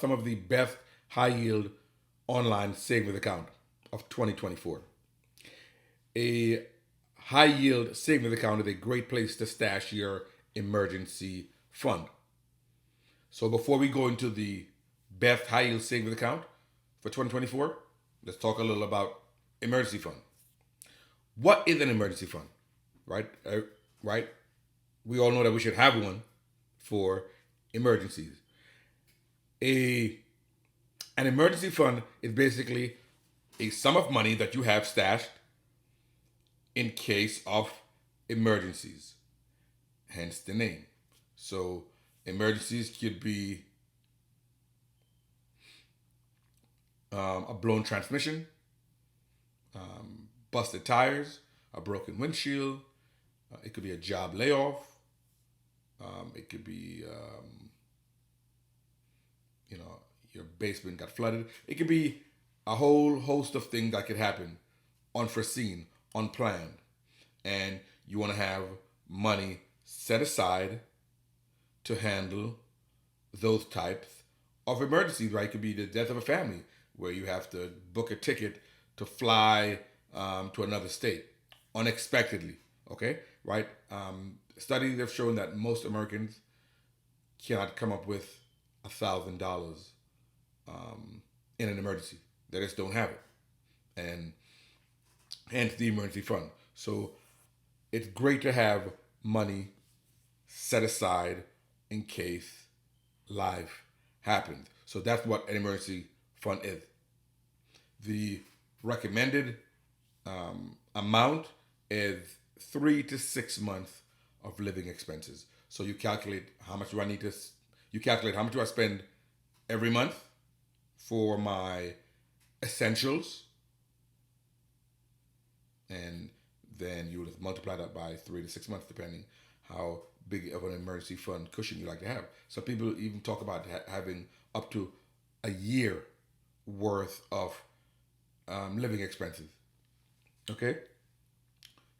some of the best high yield online savings account of 2024. A high yield savings account is a great place to stash your emergency fund. So before we go into the best high yield savings account for 2024, let's talk a little about emergency fund. What is an emergency fund? Right? Right? We all know that we should have one for emergencies. A an emergency fund is basically a sum of money that you have stashed in case of emergencies, hence the name. So, emergencies could be a blown transmission, busted tires, a broken windshield. It could be a job layoff. It could be, your basement got flooded. It could be a whole host of things that could happen, unforeseen, unplanned, and you want to have money set aside to handle those types of emergencies. Right? It could be the death of a family, where you have to book a ticket to fly to another state unexpectedly. Okay, right? Studies have shown that most Americans cannot come up with $1,000 in an emergency. They just don't have it, and hence the emergency fund. So it's great to have money set aside in case life happens. So that's what an emergency fund is. The recommended amount is 3 to 6 months of living expenses. So you calculate how much do I need to. You calculate how much do I spend every month for my essentials, and then you would multiply that by 3 to 6 months, depending how big of an emergency fund cushion you like to have. Some people even talk about having up to a year worth of living expenses. Okay,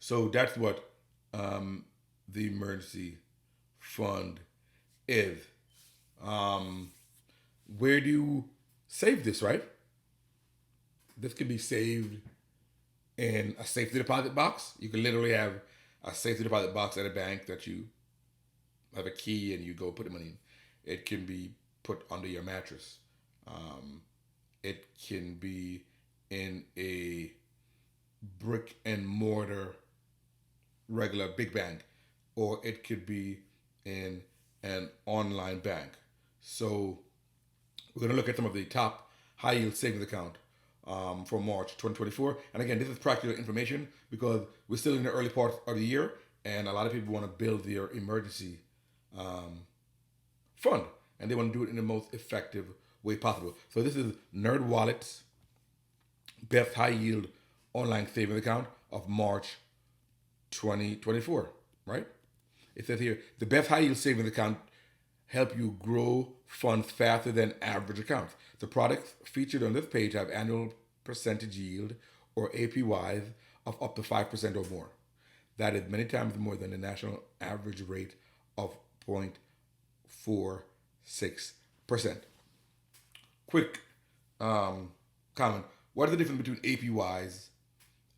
so that's what the emergency fund is. Where do you save this? Right, this can be saved in a safety deposit box. You can literally have a safety deposit box at a bank that you have a key and you go put the money in. It can be put under your mattress. It can be in a brick and mortar regular big bank, or it could be in an online bank. So we're going to look at some of the top high yield savings account for March 2024. And again, this is practical information because we're still in the early part of the year, and a lot of people want to build their emergency fund, and they want to do it in the most effective way possible. So this is NerdWallet's best high yield online savings account of March 2024. Right? It says here the best high yield savings account help you grow funds faster than average accounts. The products featured on this page have annual percentage yield, or APYs, of up to 5% or more. That is many times more than the national average rate of 0.46%. Quick comment. What is the difference between APYs,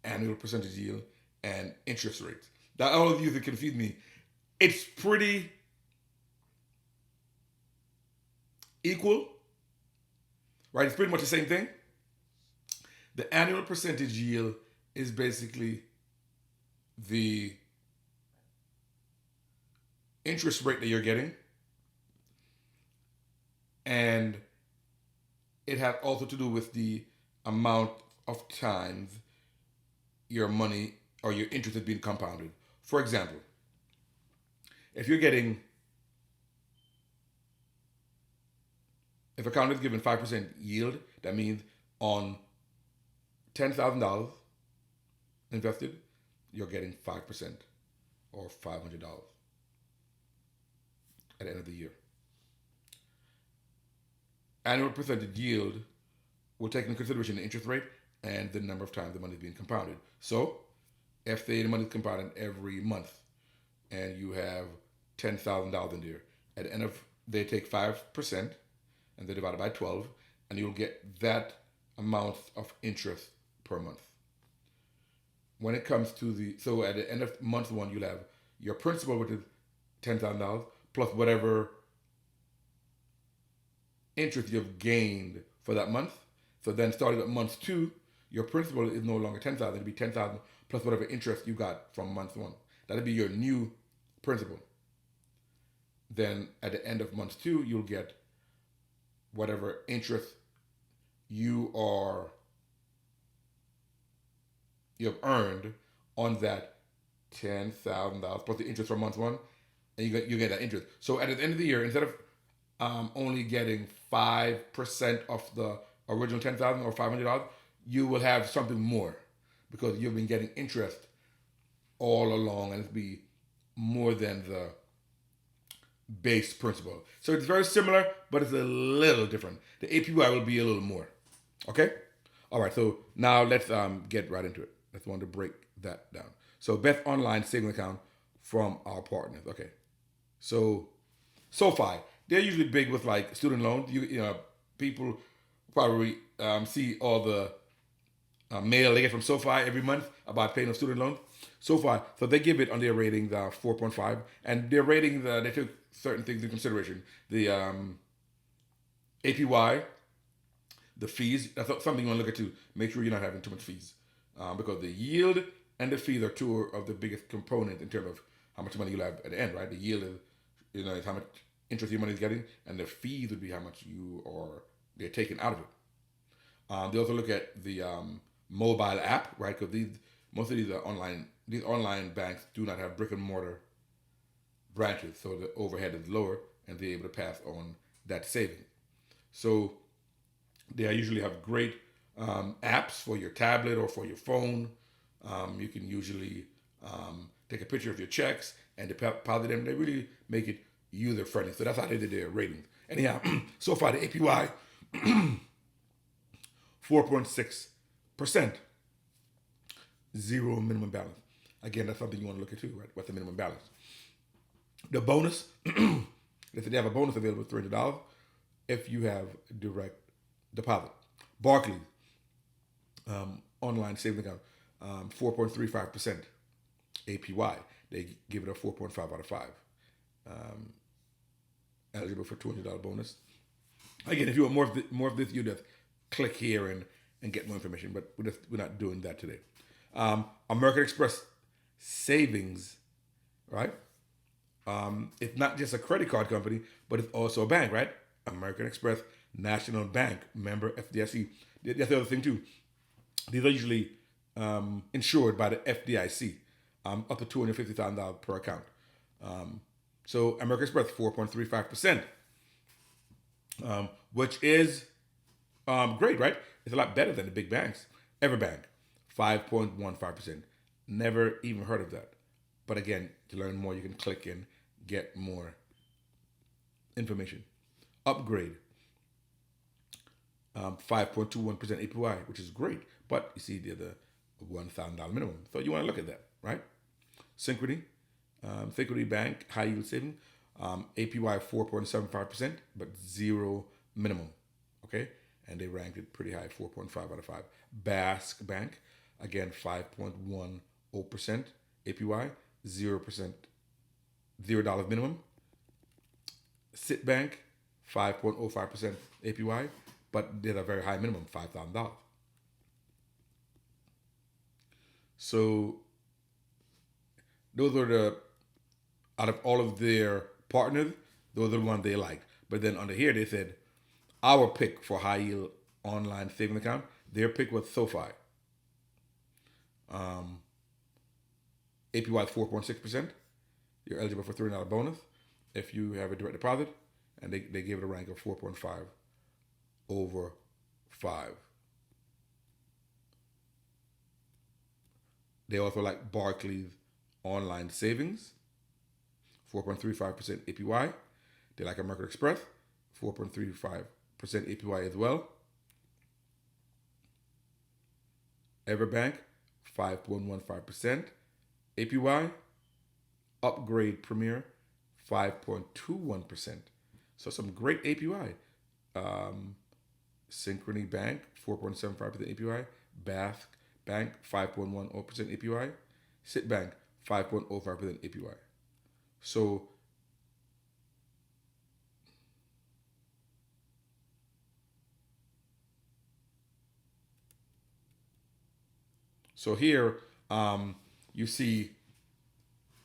annual percentage yield, and interest rates? That all of you that confuse me, it's pretty equal, right? It's pretty much the same thing. The annual percentage yield is basically the interest rate that you're getting, and it has also to do with the amount of times your money or your interest is being compounded. For example, if you're getting, if a account is given 5% yield, that means on $10,000 invested, you're getting 5% or $500 at the end of the year. Annual percentage yield will take into consideration the interest rate and the number of times the money is being compounded. So, if the money is compounded every month and you have $10,000 in there, at the end of they take 5%, and they divide it by 12, and you'll get that amount of interest per month. When it comes to so at the end of month one, you'll have your principal, which is $10,000, plus whatever interest you've gained for that month. So then starting at month two, your principal is no longer 10,000, it'll be 10,000 plus whatever interest you got from month one. That'll be your new principal. Then at the end of month two, you'll get whatever interest you have earned on that $10,000 plus the interest from month one, and you get that interest. So at the end of the year, instead of only getting 5% of the original 10,000 or $500, you will have something more because you've been getting interest all along, and it'll be more than the base principal. So it's very similar, but it's a little different. The APY will be a little more. Okay? All right, so now let's get right into it. Let's want to break that down. So Best Online Savings Account from our partners. Okay. So SoFi, they're usually big with like student loans. You know, people probably see all the mail they get from SoFi every month about paying off student loans. SoFi, so they give it on their rating 4.5, and their rating they took certain things into consideration. The APY, the fees. That's something you want to look at too. Make sure you're not having too much fees, because the yield and the fees are two of the biggest components in terms of how much money you'll have at the end. Right, the yield is how much interest your money is getting, and the fees would be how much they're taking out of it. They also look at the mobile app, right? Because most of these are online. These online banks do not have brick and mortar branches, so the overhead is lower, and they're able to pass on that saving. So they usually have great apps for your tablet or for your phone. You can usually take a picture of your checks and deposit them. They really make it user friendly. So that's how they did their ratings. Anyhow, so far the APY 4.6%, zero minimum balance. Again, that's something you want to look at too, right? What's the minimum balance? The bonus, they have a bonus available of $300 if you have direct deposit. Barclays, online savings account, 4.35% APY. They give it a 4.5 out of 5. Eligible for $200 bonus. Again, if you want more of this, you just click here and get more information. But we're not doing that today. American Express savings, right? It's not just a credit card company, but it's also a bank, right? American Express National Bank, member FDIC. That's the other thing too. These are usually insured by the FDIC, up to $250,000 per account. So American Express 4.35%, which is great, right? It's a lot better than the big banks. Everbank 5.15%. Never even heard of that. But again, to learn more, you can click and get more information. Upgrade 5.21% APY, which is great. But you see, they're the $1,000 minimum. So you want to look at that, right? Synchrony. Synchrony Bank, high yield saving, APY 4.75%, but zero minimum. Okay, and they ranked it pretty high, 4.5 out of 5. Basque Bank, again 5.10% APY, 0%, $0 minimum. Citibank, 5.05% APY, but did a very high minimum, $5,000. So those are out of all of their partners, those are the ones they liked. But then under here, they said, our pick for high yield online savings account, their pick was SoFi. APY is 4.6%. You're eligible for $300 bonus if you have a direct deposit, and they gave it a rank of 4.5 over 5. They also like Barclays online savings, 4.35% APY. They like American Express, 4.35% APY as well. Everbank, 5.15% APY. Upgrade Premier, 5.21%. So some great APY. Synchrony Bank, 4.75% APY. Bath Bank, 5.10% APY. Citibank, 5.05% APY. So here, you see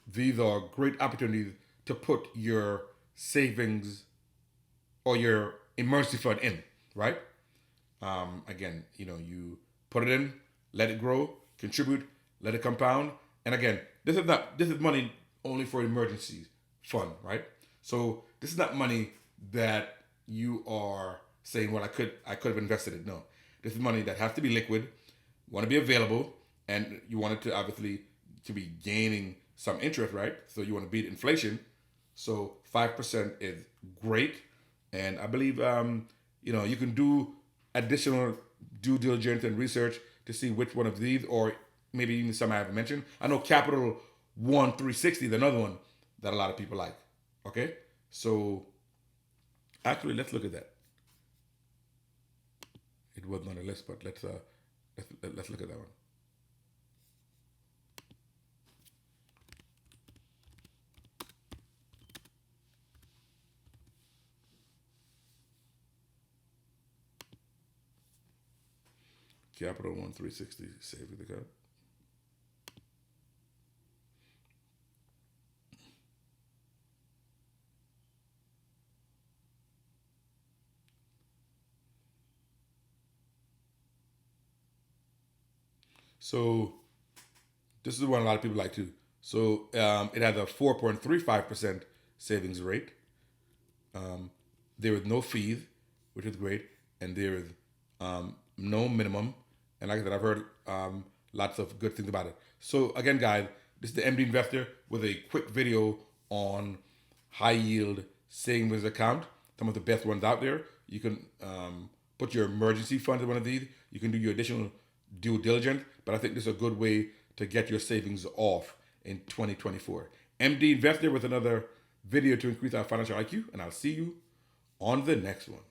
these are great opportunities to put your savings or your emergency fund in, right? Again, you put it in, let it grow, contribute, let it compound, and again, this is money only for emergencies fund, right? So this is not money that you are saying, well, I could have invested it. No, this is money that has to be liquid, want to be available, and you want it to obviously to be gaining some interest, right? So you want to beat inflation. So 5% is great, and I believe you can do additional due diligence and research to see which one of these, or maybe even some I haven't mentioned. I know Capital One 360 is another one that a lot of people like. Okay, so actually, let's look at that. It wasn't on the list, but let's look at that one. Capital One 360 savings account. So this is one a lot of people like too. So it has a 4.35% savings rate. There is no fees, which is great, and there is no minimum. And like I said, I've heard lots of good things about it. So again, guys, this is the MD Investor with a quick video on high yield savings account. Some of the best ones out there. You can put your emergency fund in one of these. You can do your additional due diligence, but I think this is a good way to get your savings off in 2024. MD Investor with another video to increase our financial IQ, and I'll see you on the next one.